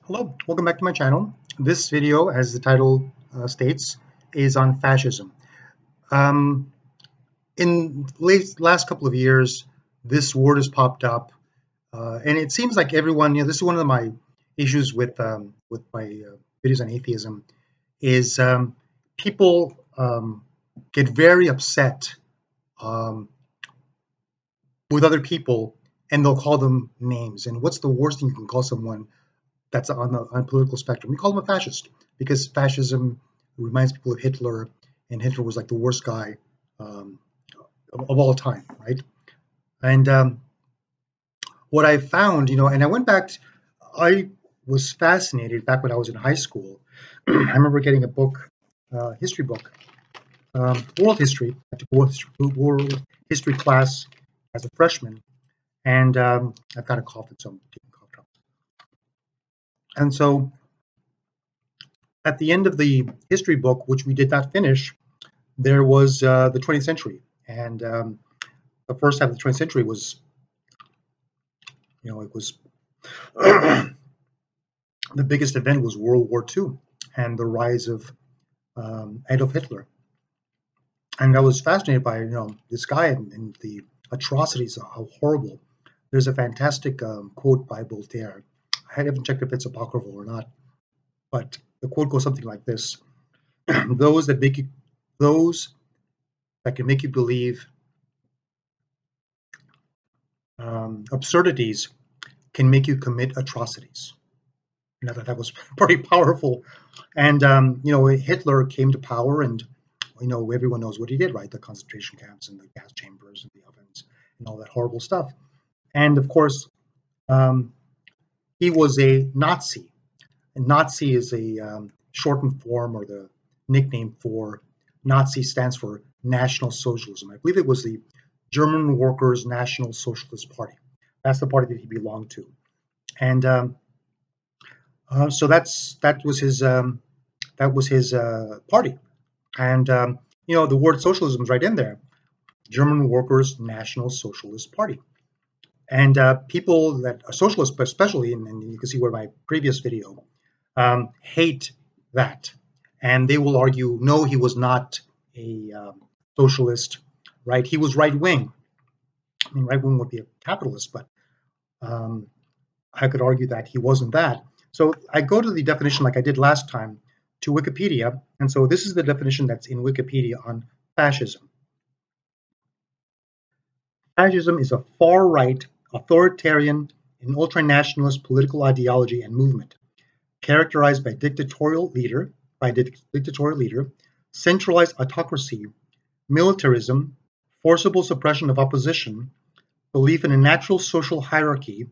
Hello, welcome back to my channel. This video, as the title states, is on fascism. Um, in last couple of years, this word has popped up, and it seems like everyone, this is one of my issues with my videos on atheism, is people get very upset um, with other people, and they'll call them names. And what's the worst thing you can call someone that's on the political spectrum? We call them a fascist because fascism reminds people of Hitler, and Hitler was like the worst guy um, of all time, right? And what I found, and I went back, I was fascinated back when I was in high school. I remember getting a book, history book, world history. I took world history class as a freshman, and I've got a cough, so I'm taking cough drops. And so at the end of the history book, which we did not finish, there was the 20th century, and the first half of the 20th century was, it was the biggest event was World War II and the rise of Adolf Hitler, and I was fascinated by this guy and the atrocities, how horrible. There's a fantastic quote by Voltaire. I haven't checked if it's apocryphal or not, but the quote goes something like this: "Those that make you, those that can make you believe absurdities can make you commit atrocities." And I thought that was pretty powerful. And Hitler came to power, and everyone knows what he did, right? The concentration camps and the gas chambers and the ovens and all that horrible stuff. And of course, um, he was a Nazi. And Nazi is a shortened form, or the nickname for Nazi stands for National Socialism. I believe it was the German Workers' National Socialist Party. That's the party that he belonged to. And so that was his party, and the word socialism is right in there. German Workers' National Socialist Party, and people that are socialists, especially, and you can see where my previous video, hate that, and they will argue, no, he was not a socialist, right? He was right wing. I mean, right wing would be a capitalist, but um, I could argue that he wasn't that. So I go to the definition like I did last time to Wikipedia. And so this is the definition that's in Wikipedia on fascism. Fascism is a far right, authoritarian, and ultranationalist political ideology and movement characterized by dictatorial leader, centralized autocracy, militarism, forcible suppression of opposition, belief in a natural social hierarchy,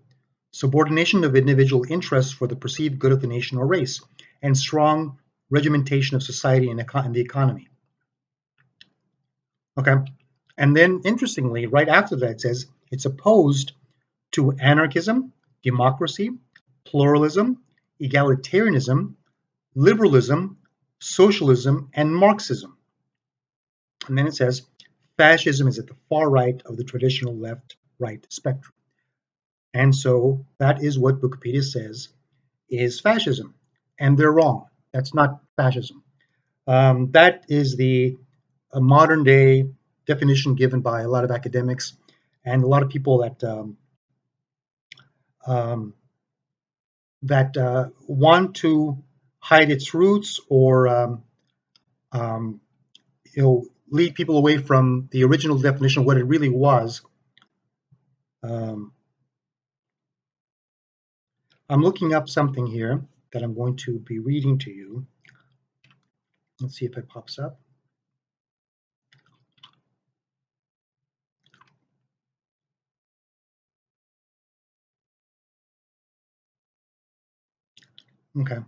subordination of individual interests for the perceived good of the nation or race, and strong regimentation of society and the economy. Okay. And then, interestingly, right after that, it says it's opposed to anarchism, democracy, pluralism, egalitarianism, liberalism, socialism, and Marxism. And then it says fascism is at the far right of the traditional left right spectrum. And so that is what Wikipedia says is fascism. And they're wrong. That's not fascism. That is the modern day definition given by a lot of academics and a lot of people um, that want to hide its roots, or um, lead people away from the original definition of what it really was. Um, I'm looking up something here that I'm going to be reading to you. Let's see if it pops up. Okay.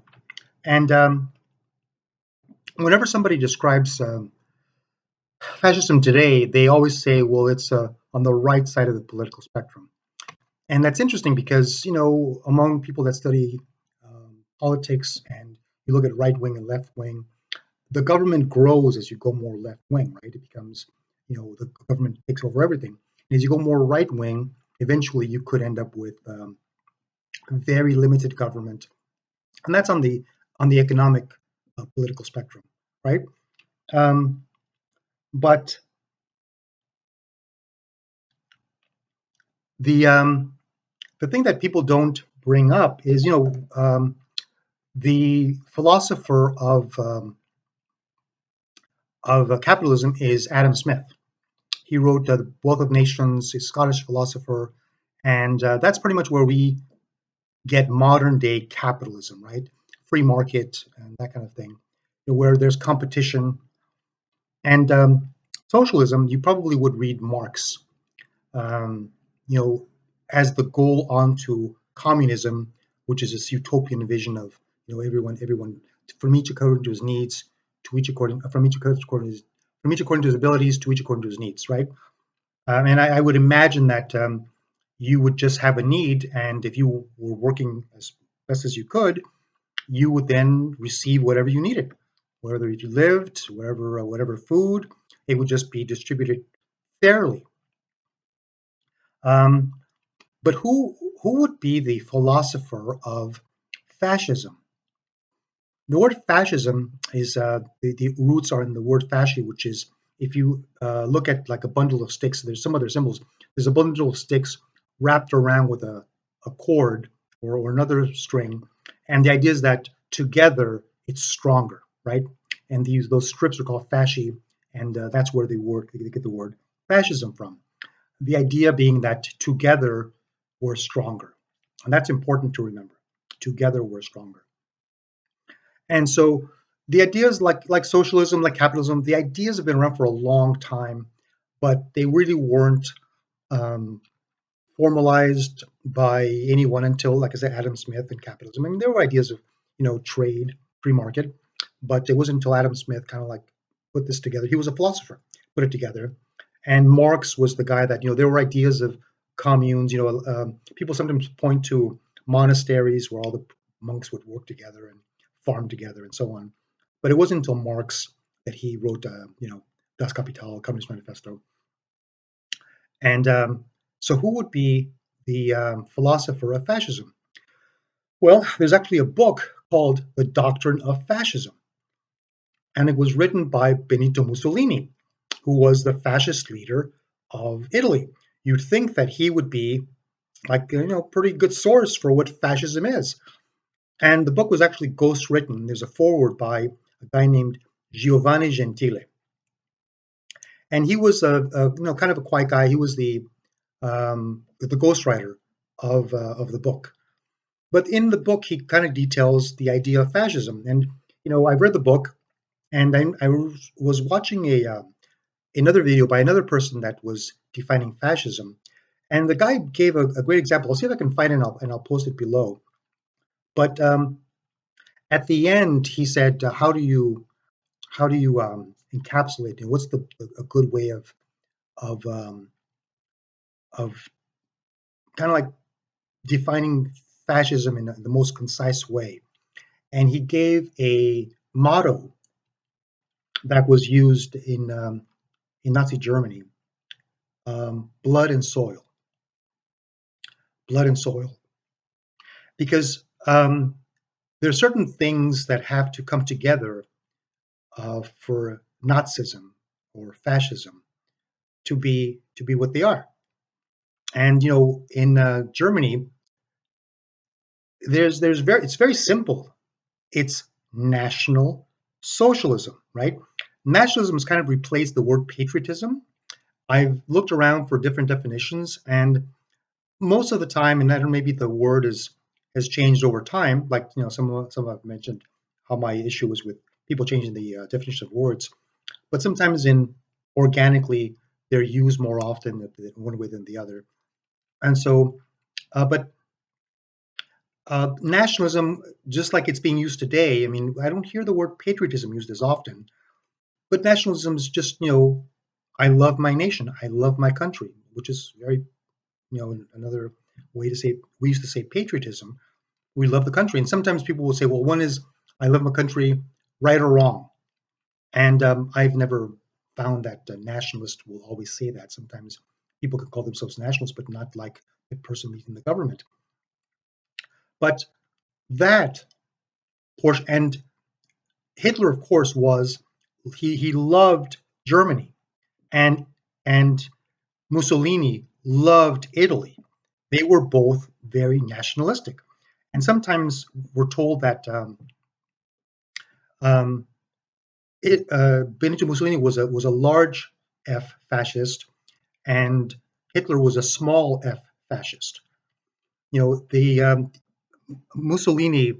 And whenever somebody describes fascism today, they always say, well, it's on the right side of the political spectrum. And that's interesting because, among people that study politics, and you look at right wing and left wing, the government grows as you go more left wing, right? It becomes, the government takes over everything. And as you go more right wing, eventually you could end up with very limited government, and that's on the economic political spectrum, right? Um, but the um, the thing that people don't bring up is, the philosopher of capitalism is Adam Smith. He wrote The Wealth of Nations, a Scottish philosopher, and that's pretty much where we get modern day capitalism, right? Free market and that kind of thing, where there's competition. And socialism, you probably would read Marx, um, you know, as the goal onto communism, which is this utopian vision of, everyone from each according to his needs, to each according from each according to his, from each according to his abilities, to each according to his needs, right? And I would imagine that you would just have a need, and if you were working as best as you could, you would then receive whatever you needed, whether you lived, whatever food, it would just be distributed fairly. Um, but who would be the philosopher of fascism? The word fascism is the roots are in the word fasci, which is, if you look at like a bundle of sticks, there's some other symbols. There's a bundle of sticks wrapped around with a cord or another string, and the idea is that together it's stronger, right? And those strips are called fasci, and that's where they get the word fascism from. The idea being that together we're stronger, and that's important to remember. Together we're stronger. And so the ideas like socialism, like capitalism, the ideas have been around for a long time, but they really weren't um, formalized by anyone until, like I said, Adam Smith and capitalism. I mean, there were ideas of, trade, free market, but it wasn't until Adam Smith kind of like put this together. He was a philosopher, put it together, and Marx was the guy that, there were ideas of communes. People sometimes point to monasteries where all the monks would work together and farm together and so on, but it wasn't until Marx that he wrote, Das Kapital, Communist Manifesto. And so, who would be the philosopher of fascism? Well, there's actually a book called The Doctrine of Fascism, and it was written by Benito Mussolini, who was the fascist leader of Italy. You'd think that he would be like, pretty good source for what fascism is. And the book was actually ghost written. There's a foreword by a guy named Giovanni Gentile, and he was kind of a quiet guy. He was the ghostwriter of the book. But in the book, he kind of details the idea of fascism. And I've read the book, and I was watching another video by another person that was defining fascism, and the guy gave a great example. I'll see if I can find it, and I'll post it below. But at the end, he said, "How do you encapsulate it? What's a good way of of kind of like defining fascism in the most concise way?" And he gave a motto that was used in Nazi Germany: blood and soil, blood and soil. Because there are certain things that have to come together for Nazism or fascism to be what they are. And in Germany, there's very it's very simple. It's national socialism, right? Nationalism has kind of replaced the word patriotism. I've looked around for different definitions, and most of the time, and I don't know, maybe the word has changed over time. Like some I've mentioned how my issue was with people changing the definition of words, but sometimes in organically they're used more often than one way than the other. And so, but nationalism, just like it's being used today, I mean, I don't hear the word patriotism used as often. But nationalism is just, I love my nation, I love my country, which is very, another way to say, we used to say patriotism. We love the country. And sometimes people will say, well, one is, I love my country, right or wrong. And I've never found that nationalists will always say that. Sometimes people can call themselves nationalists, but not like the person leading the government. But that portion. And Hitler, of course, he loved Germany, and and Mussolini loved Italy. They were both very nationalistic, and sometimes we're told that um, Benito Mussolini was a large F fascist, and Hitler was a small F fascist. The Mussolini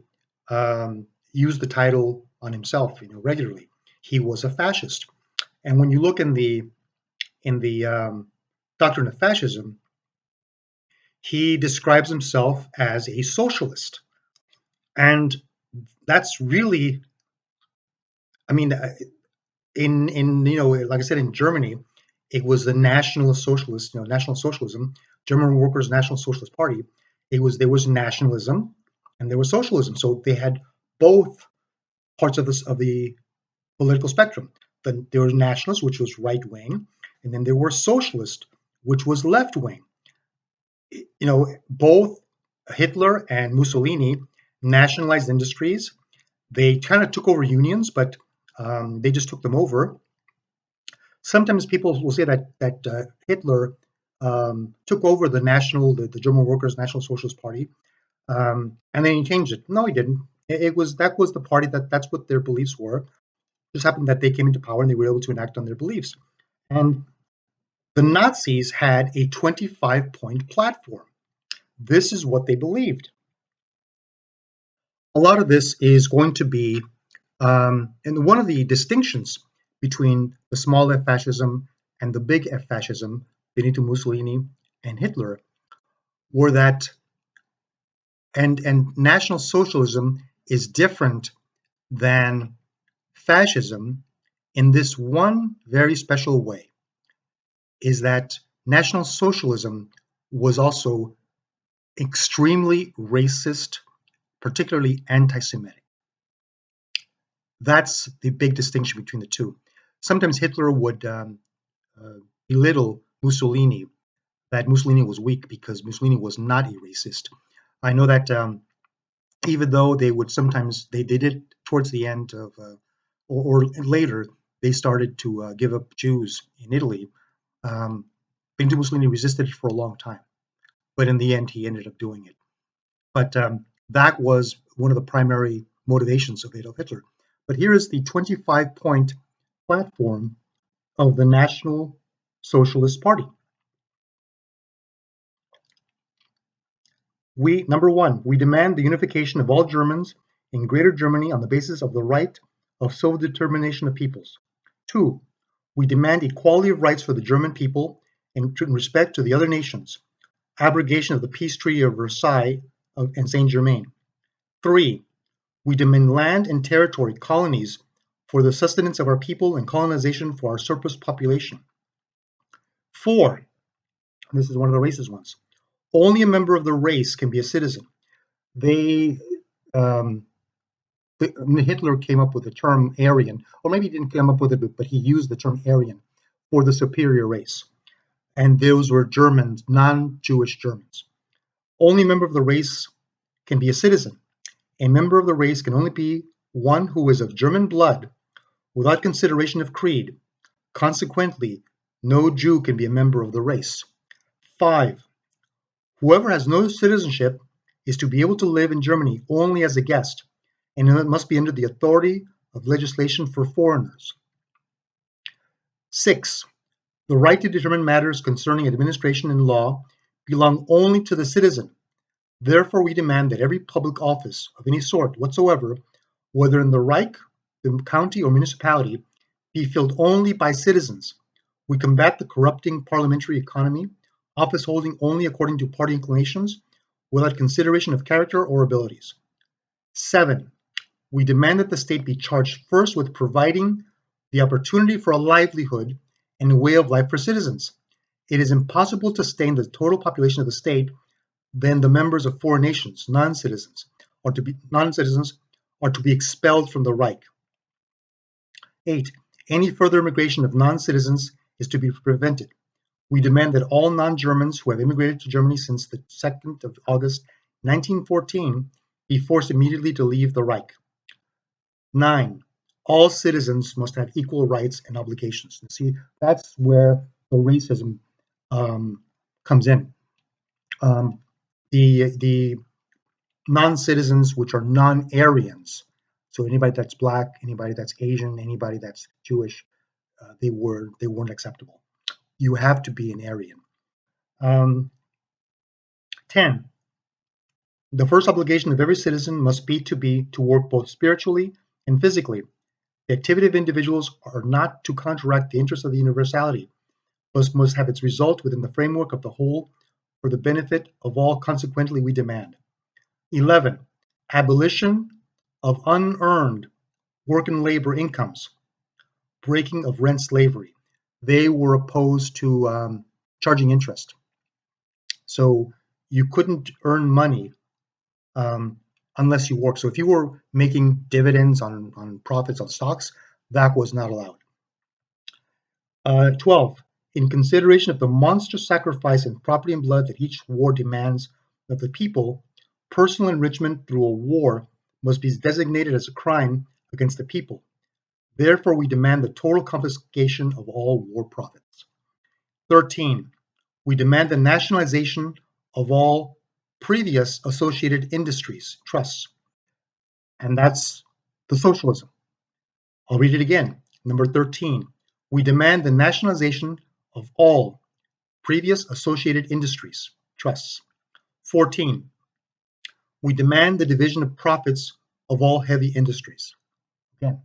used the title on himself, regularly. He was a fascist, and when you look in the doctrine of fascism, he describes himself as a socialist, and that's really, I mean, in like I said, in Germany, it was the National Socialist, National Socialism, German Workers' National Socialist Party. There was nationalism and there was socialism, so they had both parts of the political spectrum. Then there was nationalist, which was right wing, and then there were socialist, which was left wing. Both Hitler and Mussolini nationalized industries. They kind of took over unions, but they just took them over. Sometimes people will say that Hitler took over the German Workers' National Socialist Party, and then he changed it. No, he didn't. That was the party that's what their beliefs were. It just happened that they came into power and they were able to enact on their beliefs. And the Nazis had a 25-point platform. This is what they believed. A lot of this is going to be, and one of the distinctions between the small f fascism and the big F fascism, Benito Mussolini and Hitler, were that, and National Socialism is different than fascism in this one very special way, is that National Socialism was also extremely racist, particularly anti-Semitic. That's the big distinction between the two. Sometimes Hitler would belittle Mussolini, that Mussolini was weak because Mussolini was not a racist. I know that even though they would sometimes, they did towards the end of, or later, they started to give up Jews in Italy. Benito Mussolini resisted it for a long time, but in the end, he ended up doing it. But that was one of the primary motivations of Adolf Hitler. But here is the 25-point platform of the National Socialist Party. Number one, we demand the unification of all Germans in Greater Germany on the basis of the right of self-determination of peoples. Two, we demand equality of rights for the German people in respect to the other nations, abrogation of the peace treaty of Versailles and Saint-Germain. Three, we demand land and territory, colonies, for the sustenance of our people and colonization for our surplus population. Four, this is one of the racist ones, only a member of the race can be a citizen. Hitler came up with the term Aryan, or maybe he didn't come up with it, but he used the term Aryan for the superior race. And those were Germans, non-Jewish Germans. Only a member of the race can be a citizen. A member of the race can only be one who is of German blood without consideration of creed. Consequently, no Jew can be a member of the race. 5. Whoever has no citizenship is to be able to live in Germany only as a guest, and it must be under the authority of legislation for foreigners. 6. The right to determine matters concerning administration and law belong only to the citizen. Therefore, we demand that every public office of any sort whatsoever, whether in the Reich, the county, or municipality, be filled only by citizens. We combat the corrupting parliamentary economy, office holding only according to party inclinations, without consideration of character or abilities. 7. We demand that the state be charged first with providing the opportunity for a livelihood and a way of life for citizens. It is impossible to sustain the total population of the state, then the members of foreign nations, non-citizens, are to be expelled from the Reich. 8. Any further immigration of non-citizens is to be prevented. We demand that all non-Germans who have immigrated to Germany since the 2nd of August 1914 be forced immediately to leave the Reich. 9, all citizens must have equal rights and obligations. And see, that's where the racism comes in. The non-citizens, which are non-Aryans, so anybody that's black, anybody that's Asian, anybody that's Jewish, they weren't acceptable. You have to be an Aryan. 10. The first obligation of every citizen must be to work both spiritually and physically. The activity of individuals are not to counteract the interests of the universality, but must have its result within the framework of the whole for the benefit of all. Consequently, we demand. 11. Abolition of unearned work and labor incomes, breaking of rent slavery. They were opposed to charging interest. So you couldn't earn money unless you work. So if you were making dividends on profits on stocks, that was not allowed. 12. In consideration of the monstrous sacrifice in property and blood that each war demands of the people, personal enrichment through a war must be designated as a crime against the people. Therefore, we demand the total confiscation of all war profits. 13. We demand the nationalization of all previous associated industries, trusts, and that's the socialism. I'll read it again. Number 13. We demand the nationalization of all previous associated industries, trusts. 14. We demand the division of profits of all heavy industries. Again,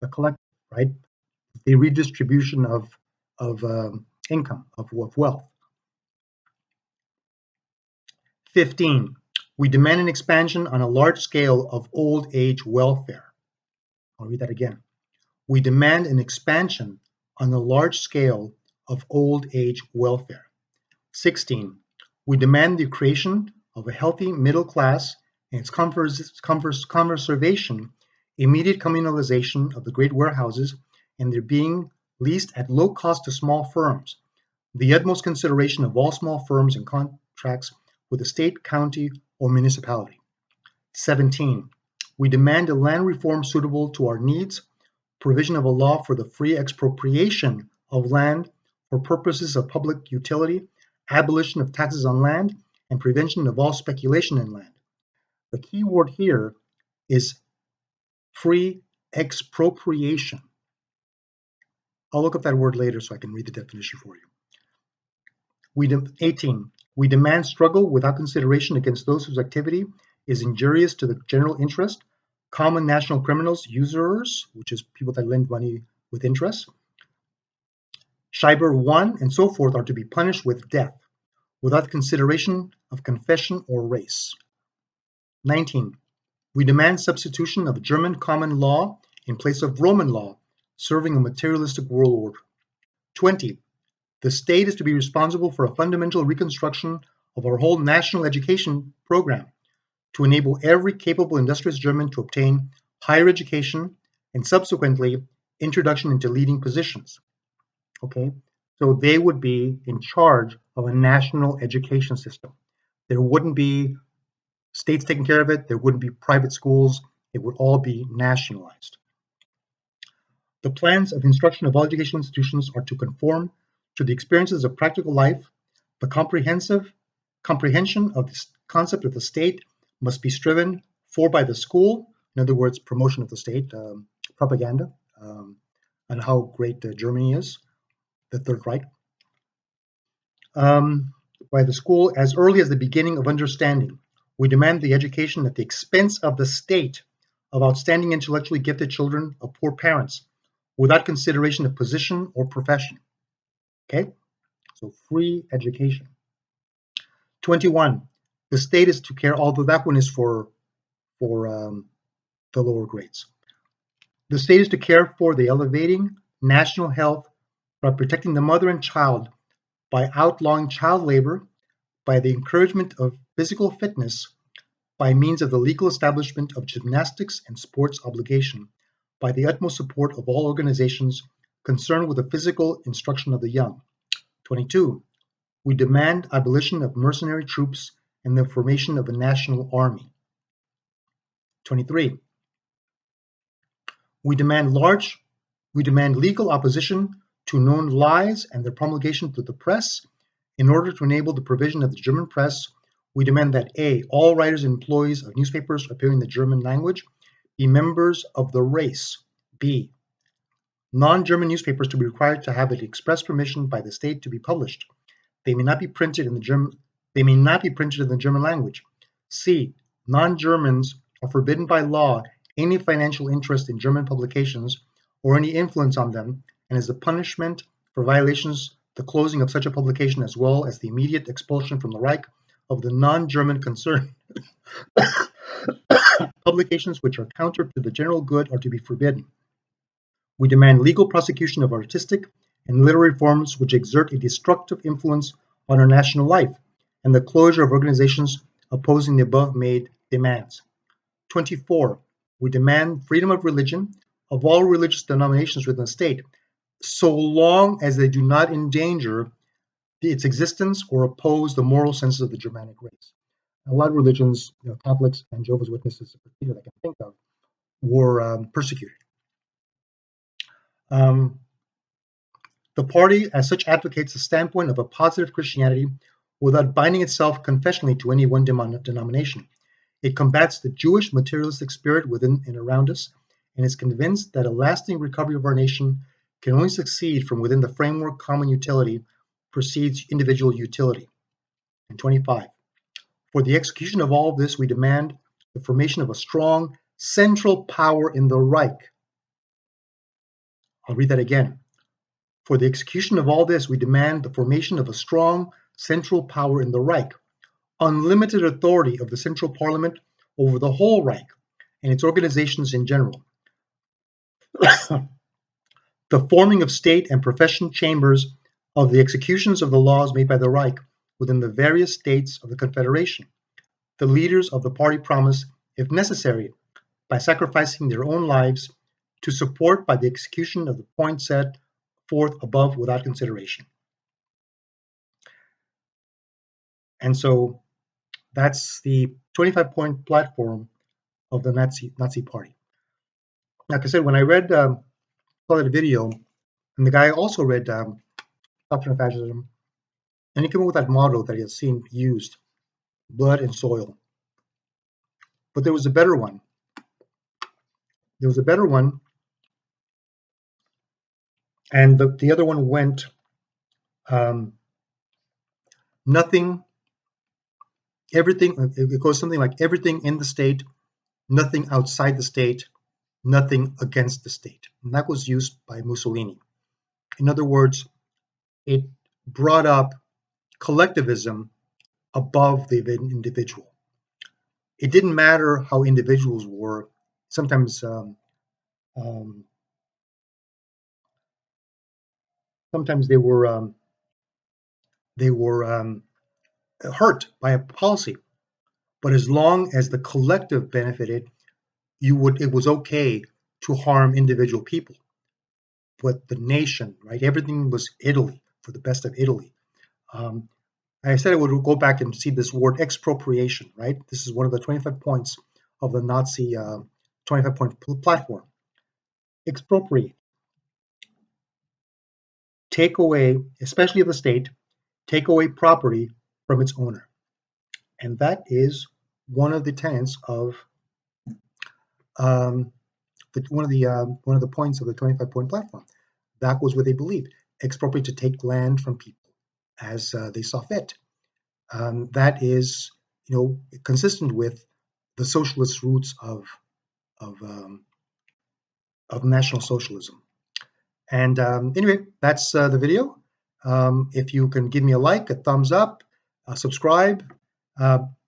the collective, right? The redistribution of income, of wealth. 15. We demand an expansion on a large scale of old age welfare. I'll read that again. We demand an expansion on a large scale of old age welfare. 16. We demand the creation of a healthy middle class and its conservation, immediate communalization of the great warehouses and their being leased at low cost to small firms, the utmost consideration of all small firms in contracts with the state, county, or municipality. 17. We demand a land reform suitable to our needs, provision of a law for the free expropriation of land for purposes of public utility, abolition of taxes on land, and prevention of all speculation in land. The key word here is free expropriation. I'll look up that word later so I can read the definition for you. 18. We demand struggle without consideration against those whose activity is injurious to the general interest, common national criminals, usurers, which is people that lend money with interest, Schreiber 1, and so forth, are to be punished with death, without consideration of confession or race. 19. We demand substitution of German common law in place of Roman law, serving a materialistic world order. 20. The state is to be responsible for a fundamental reconstruction of our whole national education program to enable every capable industrious German to obtain higher education and subsequently introduction into leading positions. Okay, so they would be in charge of a national education system. There wouldn't be states taking care of it, there wouldn't be private schools, it would all be nationalized. The plans of instruction of all educational institutions are to conform to the experiences of practical life. The comprehension of this concept of the state must be striven for by the school, in other words, promotion of the state, propaganda, and how great Germany is, the Third Reich, by the school as early as the beginning of understanding. We demand the education at the expense of the state of outstanding intellectually gifted children of poor parents, without consideration of position or profession. Okay, so free education. 21. The state is to care, although that one is for the lower grades. The state is to care for the elevating national health by protecting the mother and child, by outlawing child labor, by the encouragement of physical fitness, by means of the legal establishment of gymnastics and sports obligation, by the utmost support of all organizations concerned with the physical instruction of the young. 22. We demand abolition of mercenary troops and the formation of a national army. 23. We demand legal opposition to known lies and their promulgation through the press. In order to enable the provision of the German press, we demand that A, all writers and employees of newspapers appearing in the German language be members of the race. B, non-German newspapers to be required to have the express permission by the state to be published. They may not be printed in the German language. C, non-Germans are forbidden by law any financial interest in German publications or any influence on them, and as a punishment for violations, the closing of such a publication as well as the immediate expulsion from the Reich of the non-German concern. Publications which are counter to the general good are to be forbidden. We demand legal prosecution of artistic and literary forms which exert a destructive influence on our national life, and the closure of organizations opposing the above-made demands. 24. We demand freedom of religion of all religious denominations within the state, so long as they do not endanger its existence or oppose the moral senses of the Germanic race. A lot of religions, Catholics and Jehovah's Witnesses in particular, I can think of, were persecuted. The party, as such, advocates the standpoint of a positive Christianity without binding itself confessionally to any one denomination. It combats the Jewish materialistic spirit within and around us, and is convinced that a lasting recovery of our nation can only succeed from within the framework common utility precedes individual utility. And 25. For the execution of all of this, we demand the formation of a strong central power in the Reich. I'll read that again. For the execution of all this, we demand the formation of a strong central power in the Reich, unlimited authority of the Central Parliament over the whole Reich and its organizations in general, the forming of state and profession chambers of the executions of the laws made by the Reich within the various states of the Confederation. The leaders of the party promise, if necessary, by sacrificing their own lives, to support by the execution of the points set forth above without consideration. And so that's the 25-point platform of the Nazi Party. Like I said, when I read saw that video, and the guy also read Doctrine of Fascism, and he came up with that motto that he had seen used, blood and soil. But there was a better one. And the other one went everything, it goes something like everything in the state, nothing outside the state, nothing against the state. And that was used by Mussolini. In other words, it brought up collectivism above the individual. It didn't matter how individuals were. Sometimes they were hurt by a policy, but as long as the collective benefited, it was okay to harm individual people. But the nation, right? Everything was Italy, for the best of Italy. I said I would go back and see this word expropriation, right? This is one of the 25 points of the Nazi 25-point platform. Expropriate. Take away, especially of the state, take away property from its owner. And that is one of the tenets of one of the points of the 25-point platform. That was what they believed: expropriate, to take land from people as they saw fit. That is, consistent with the socialist roots of National Socialism. And anyway, that's the video. If you can give me a like, a thumbs up, subscribe,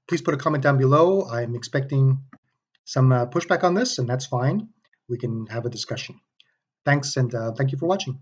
please put a comment down below. I'm expecting some pushback on this, and that's fine. We can have a discussion. Thanks, and thank you for watching.